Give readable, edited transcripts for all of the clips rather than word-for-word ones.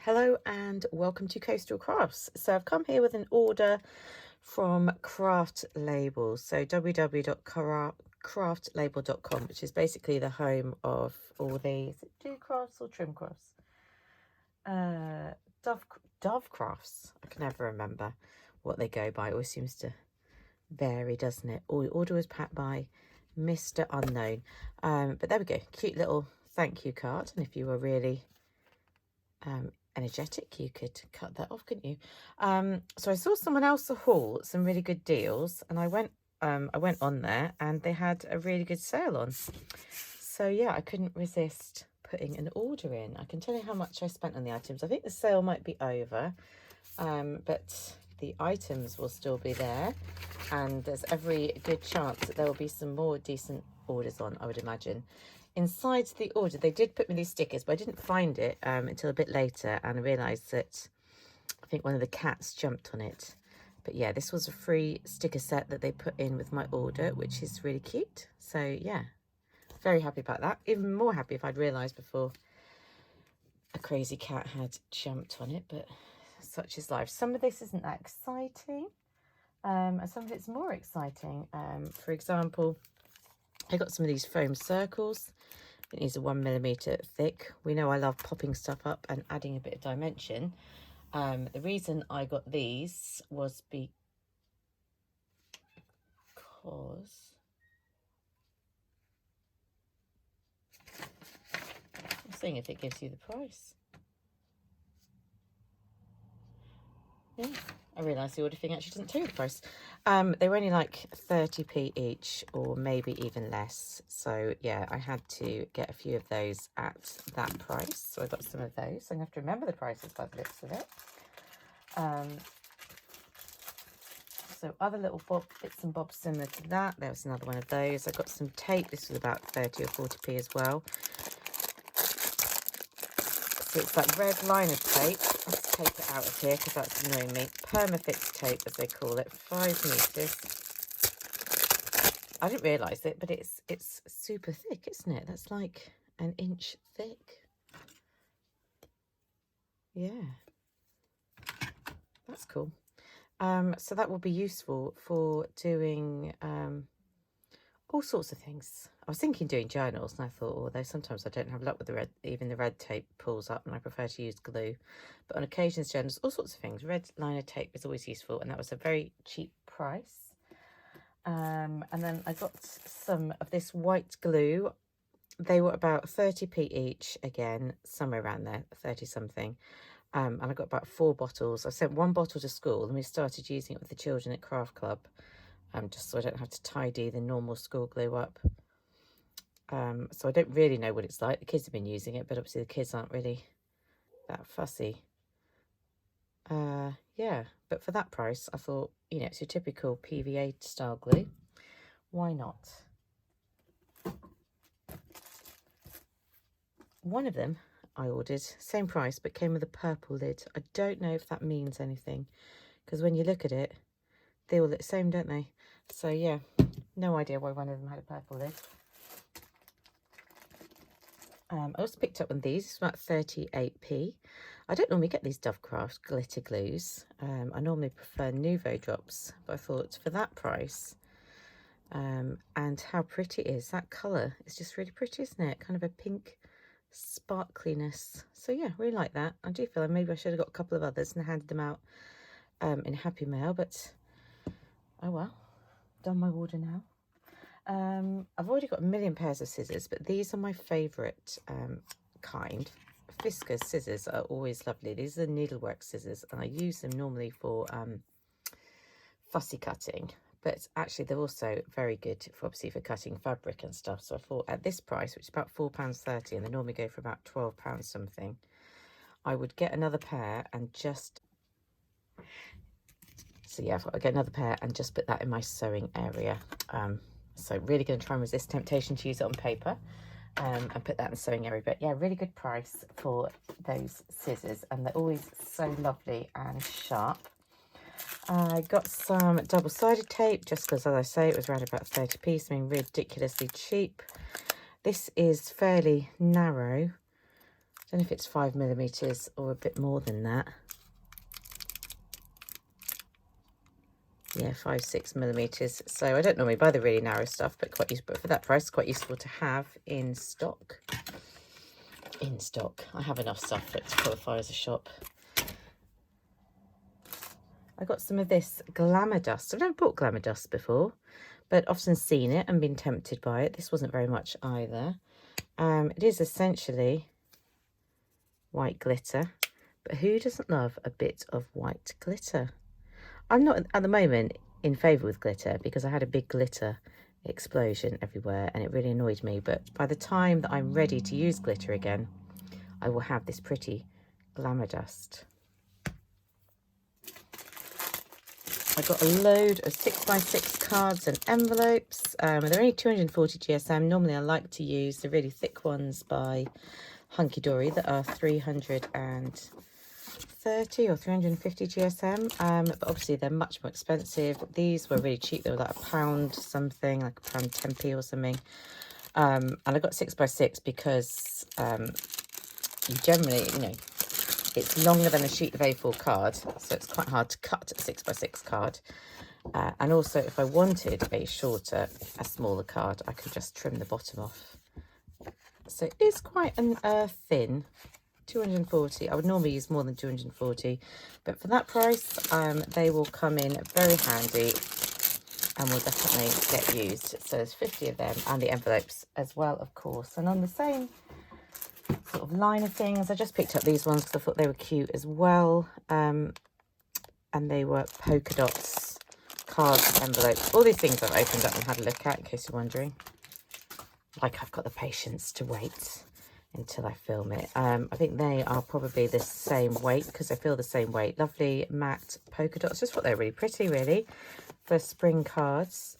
Hello and welcome to Coastal Crafts. So I've come here with an order from Craft Label, so www.craftlabel.com, which is basically the home of all the do crafts or trim crafts, Dovecrafts. I can never remember what they go by. It always seems to vary, doesn't it? Order was packed by Mr. Unknown, but there we go, cute little thank you card. And if you were really energetic, you could cut that off, couldn't you? So I saw someone else haul some really good deals, and I went on there and they had a really good sale on. So yeah, I couldn't resist putting an order in. I can tell you how much I spent on the items. I think the sale might be over, but the items will still be there, and there's every good chance that there will be some more decent orders on, I would imagine. Inside the order, they did put me these stickers, but I didn't find it until a bit later, and I realised that I think one of the cats jumped on it. But yeah, this was a free sticker set that they put in with my order, which is really cute. So yeah, very happy about that. Even more happy if I'd realised before a crazy cat had jumped on it, but such is life. Some of this isn't that exciting, and some of it's more exciting. For example, I got some of these foam circles. I think these are 1mm thick. We know I love popping stuff up and adding a bit of dimension. The reason I got these was because I'm seeing if it gives you the price. Yeah, I realised the order thing actually doesn't tell you the price. They were only like 30p each, or maybe even less. So yeah, I had to get a few of those at that price. So I got some of those. I'm going to have to remember the prices by the looks of it. So other little bits and bobs similar to that. There was another one of those. I got some tape. This was about 30 or 40p as well. So it's like red liner tape. Let's take it out of here because that's annoying me. Permafix tape, as they call it, 5 meters. I didn't realise it, but it's super thick, isn't it? That's like an inch thick. Yeah, that's cool. So that will be useful for doing all sorts of things. I was thinking doing journals, and I thought, although sometimes I don't have luck with the red, even the red tape pulls up, and I prefer to use glue. But on occasions, journals, all sorts of things. Red liner tape is always useful, and that was a very cheap price. And then I got some of this white glue. They were about 30p each, again, somewhere around there, 30 something. And I got about 4 bottles. I sent 1 bottle to school, and we started using it with the children at Craft Club, just so I don't have to tidy the normal school glue up. So I don't really know what it's like. The kids have been using it, but obviously the kids aren't really that fussy. Yeah, but for that price, I thought, you know, it's your typical PVA style glue. Why not? One of them I ordered, same price, but came with a purple lid. I don't know if that means anything, because when you look at it, they all look the same, don't they? So yeah, no idea why one of them had a purple lid. I also picked up one of these. It's about 38p. I don't normally get these Dovecraft glitter glues. I normally prefer Nouveau drops, but I thought for that price, and how pretty it is, that colour is just really pretty, isn't it? Kind of a pink sparkliness. So yeah, really like that. I do feel like maybe I should have got a couple of others and handed them out in Happy Mail, but oh well, done my order now. I've already got a million pairs of scissors, but these are my favourite kind. Fiskars scissors are always lovely. These are the Needlework scissors, and I use them normally for fussy cutting, but actually they're also very good for, obviously, for cutting fabric and stuff. So I thought at this price, which is about £4.30, and they normally go for about £12 something, I would get another pair and just... So yeah, I'll get another pair and just put that in my sewing area. So really going to try and resist temptation to use it on paper, and put that in the sewing area. But yeah, really good price for those scissors, and they're always so lovely and sharp. I got some double-sided tape, just because, as I say, it was around about 30p, something ridiculously cheap. This is fairly narrow. I don't know if it's 5mm or a bit more than that. Yeah, 5-6mm. So I don't normally buy the really narrow stuff, but but for that price, quite useful to have in stock. In stock. I have enough stuff for it to qualify as a shop. I got some of this Glamour Dust. I've never bought Glamour Dust before, but often seen it and been tempted by it. This wasn't very much either. It is essentially white glitter, but who doesn't love a bit of white glitter? I'm not at the moment in favour with glitter because I had a big glitter explosion everywhere and it really annoyed me. But by the time that I'm ready to use glitter again, I will have this pretty Glamour Dust. I got a load of 6x6 cards and envelopes. They're only 240 GSM. Normally I like to use the really thick ones by Hunky Dory that are 330 or 350 GSM. But obviously they're much more expensive. These were really cheap. They were like £1 something, like £1.10 or something. And I got 6x6 because you generally, it's longer than a sheet of A4 card, so it's quite hard to cut a 6x6 card. And also, if I wanted a smaller card, I could just trim the bottom off. So it is quite an thin, 240. I would normally use more than 240, but for that price, they will come in very handy and will definitely get used. So there's 50 of them, and the envelopes as well, of course. And on the same sort of line of things, I just picked up these ones because I thought they were cute as well, and they were polka dots, cards, envelopes. All these things I've opened up and had a look at, in case you're wondering. Like I've got the patience to wait until I film it. I think they are probably the same weight because they feel the same weight. Lovely matte polka dots. Just thought they were really pretty, really, for spring cards.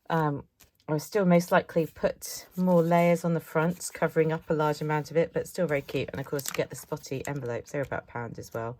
I would still most likely put more layers on the fronts, covering up a large amount of it, but still very cute. And of course, you get the Spotty envelopes. They're about £1 as well.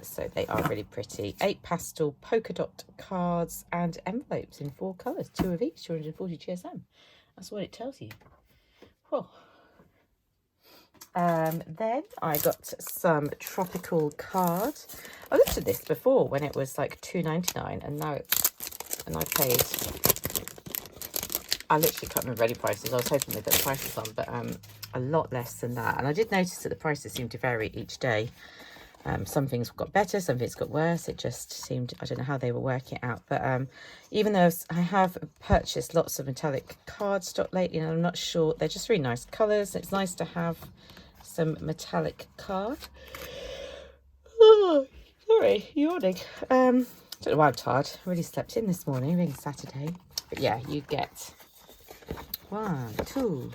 So they are really pretty. 8 pastel polka dot cards and envelopes in 4 colours. 2 of each, 240 GSM. That's what it tells you. Whew. Then I got some tropical cards. I looked at this before when it was like £2.99, and now I literally can't remember any prices. I was hoping they'd put the prices on, but a lot less than that. And I did notice that the prices seem to vary each day. Some things got better, some things got worse. It just seemed, I don't know how they were working it out. But even though I have purchased lots of metallic cardstock lately, and I'm not sure, they're just really nice colours. It's nice to have some metallic card. Oh, sorry, yawning. Don't know why I'm tired. I really slept in this morning, being Saturday. But yeah, you get 1, 2,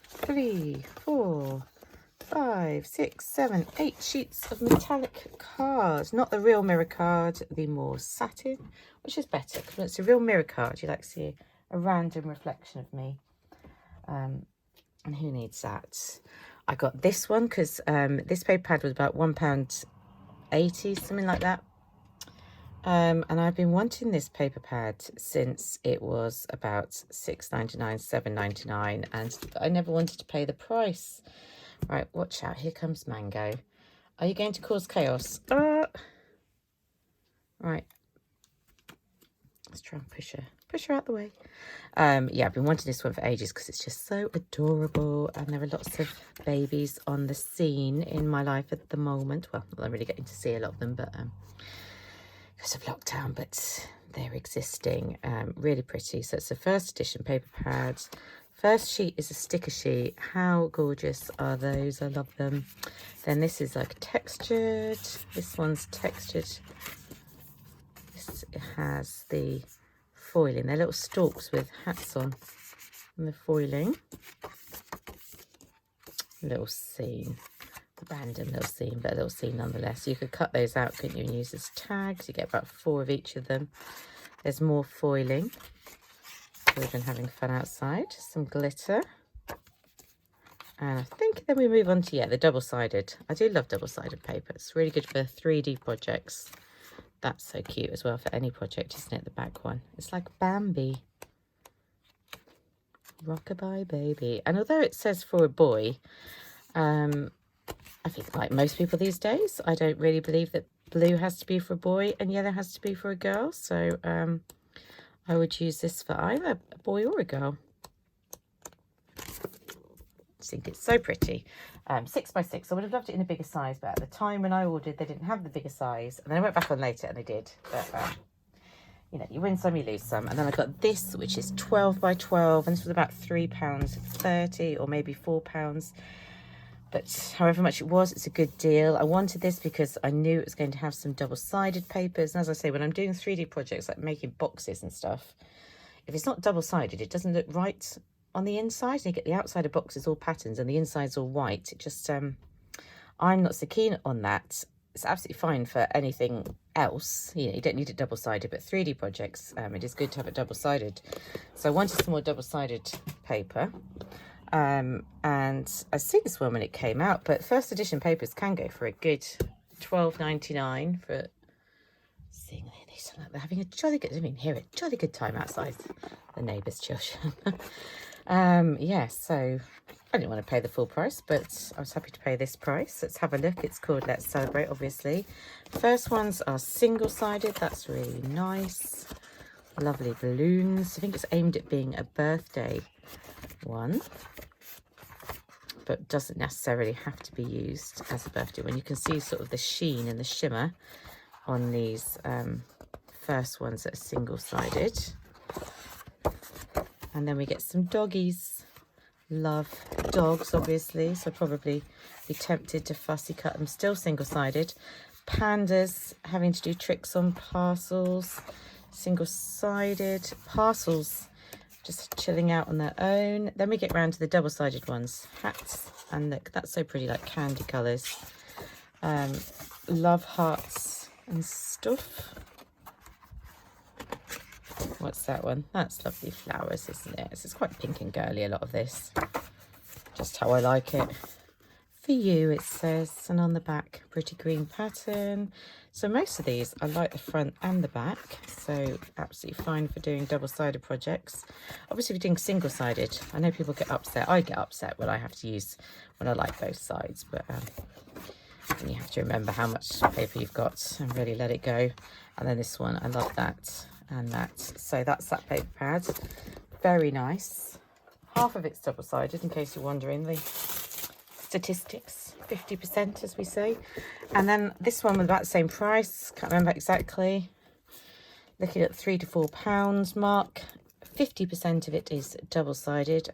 3, 4, 5, 6, 7, 8 sheets of metallic cards. Not the real mirror card, the more satin, which is better because when it's a real mirror card, you like to see a random reflection of me. And who needs that? I got this one because this paper pad was about £1.80, something like that. And I've been wanting this paper pad since it was about £6.99, £7.99, and I never wanted to pay the price. Right, watch out. Here comes Mango. Are you going to cause chaos? Right. Let's try and push her out the way. Yeah, I've been wanting this one for ages because it's just so adorable, and there are lots of babies on the scene in my life at the moment. Well, I'm not really getting to see a lot of them, but because of lockdown, but they're existing. Really pretty. So it's the first edition paper pad. First sheet is a sticker sheet. How gorgeous are those? I love them. Then this is like textured. This one's textured. This has the foiling. They're little stalks with hats on. And the foiling. Little seam. Random little seam, but a little seam nonetheless. You could cut those out, couldn't you, and use as tags. You get about 4 of each of them. There's more foiling. Children having fun outside. Some glitter. And I think then we move on to, the double-sided. I do love double-sided paper. It's really good for 3D projects. That's so cute as well for any project, isn't it? The back one. It's like Bambi. Rockabye baby. And although it says for a boy, I think like most people these days, I don't really believe that blue has to be for a boy and yellow has to be for a girl. So I would use this for either a boy or a girl. I think it's so pretty. 6x6. I would have loved it in a bigger size, but at the time when I ordered, they didn't have the bigger size. And then I went back on later and they did. But you know, you win some, you lose some. And then I got this, which is 12x12, and this was about £3.30 or maybe £4. But however much it was, it's a good deal. I wanted this because I knew it was going to have some double-sided papers. And as I say, when I'm doing 3D projects, like making boxes and stuff, if it's not double-sided, it doesn't look right on the inside. And you get the outside of boxes all patterns and the inside's all white. It just, I'm not so keen on that. It's absolutely fine for anything else. You know, you don't need it double-sided, but 3D projects, it is good to have it double-sided. So I wanted some more double-sided paper. And I see this one when it came out, but first edition papers can go for a good £12.99 for seeing this. They're having a jolly good, I didn't even hear it, jolly good time outside the neighbours' children. Yeah, so I didn't want to pay the full price, but I was happy to pay this price. Let's have a look. It's called Let's Celebrate, obviously. First ones are single-sided. That's really nice. Lovely balloons. I think it's aimed at being a birthday one, but doesn't necessarily have to be used as a birthday one. You can see sort of the sheen and the shimmer on these first ones that are single-sided. And then we get some doggies. Love dogs, obviously, so probably be tempted to fussy cut them. Still single-sided. Pandas, having to do tricks on parcels. Single-sided. Parcels just chilling out on their own. Then we get round to the double-sided ones. Hats, and look, that's so pretty, like candy colours. Love hearts and stuff. What's that one? That's lovely flowers, isn't it? It's quite pink and girly, a lot of this. Just how I like it. For you, it says, and on the back, pretty green pattern. So most of these, I like the front and the back, so absolutely fine for doing double-sided projects. Obviously, if you're doing single-sided, I know people get upset. I get upset when I have to use, when I like both sides, but you have to remember how much paper you've got and really let it go. And then this one, I love that and that. So that's that paper pad. Very nice. Half of it's double-sided, in case you're wondering. The statistics, 50% as we say. And then this one was about the same price, can't remember exactly, looking at £3 to £4 mark. 50% of it is double-sided,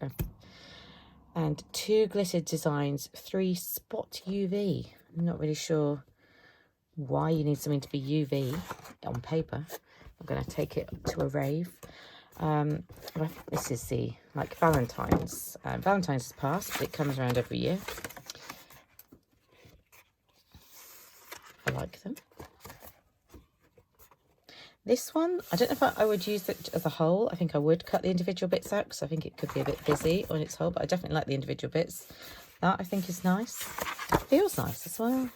and 2 glittered designs, 3 spot UV. I'm not really sure why you need something to be UV on paper. I'm going to take it to a rave. I think this is the, like, Valentine's. Valentine's has passed, but it comes around every year. I like them. This one, I don't know if I would use it as a whole. I think I would cut the individual bits out because I think it could be a bit busy on its whole, but I definitely like the individual bits. That I think is nice. It feels nice as well.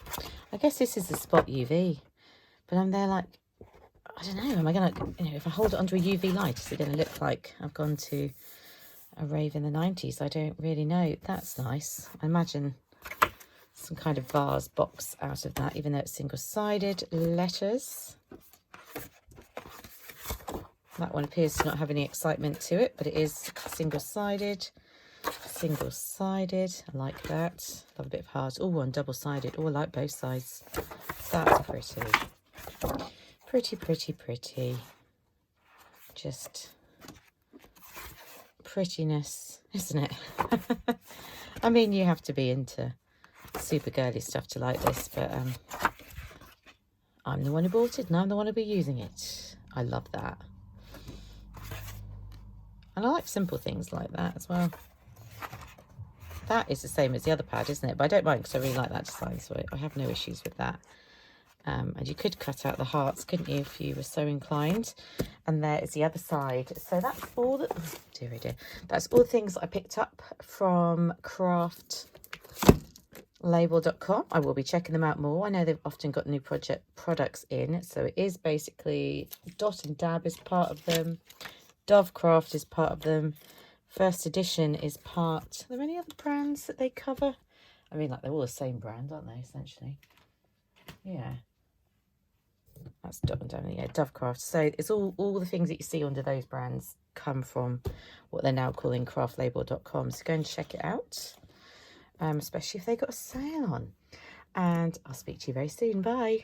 I guess this is the spot UV, but I'm there like, I don't know, am I going to, you know, if I hold it under a UV light, is it going to look like I've gone to a rave in the 90s? I don't really know. That's nice. I imagine some kind of vase box out of that, even though it's single-sided. Letters. That one appears to not have any excitement to it, but it is single-sided. Single-sided. I like that. Love a bit of heart. Oh, and double-sided. Oh, I like both sides. That's pretty. Pretty, pretty, pretty. Just prettiness, isn't it? I mean, you have to be into super girly stuff to like this, but I'm the one who bought it and I'm the one who'll be using it. I love that. And I like simple things like that as well. That is the same as the other pad, isn't it? But I don't mind because I really like that design, so I have no issues with that. And you could cut out the hearts, couldn't you, if you were so inclined. And there is the other side. So that's all the, oh dear, dear. That's all the things I picked up from craftlabel.com. I will be checking them out more. I know they've often got new products in. So it is basically Dot and Dab is part of them. Dovecraft is part of them. First Edition is part. Are there any other brands that they cover? I mean, like, they're all the same brand, aren't they, essentially? Yeah. That's Dovecraft. So it's all the things that you see under those brands come from what they're now calling craftlabel.com. So go and check it out, especially if they got a sale on. And I'll speak to you very soon. Bye.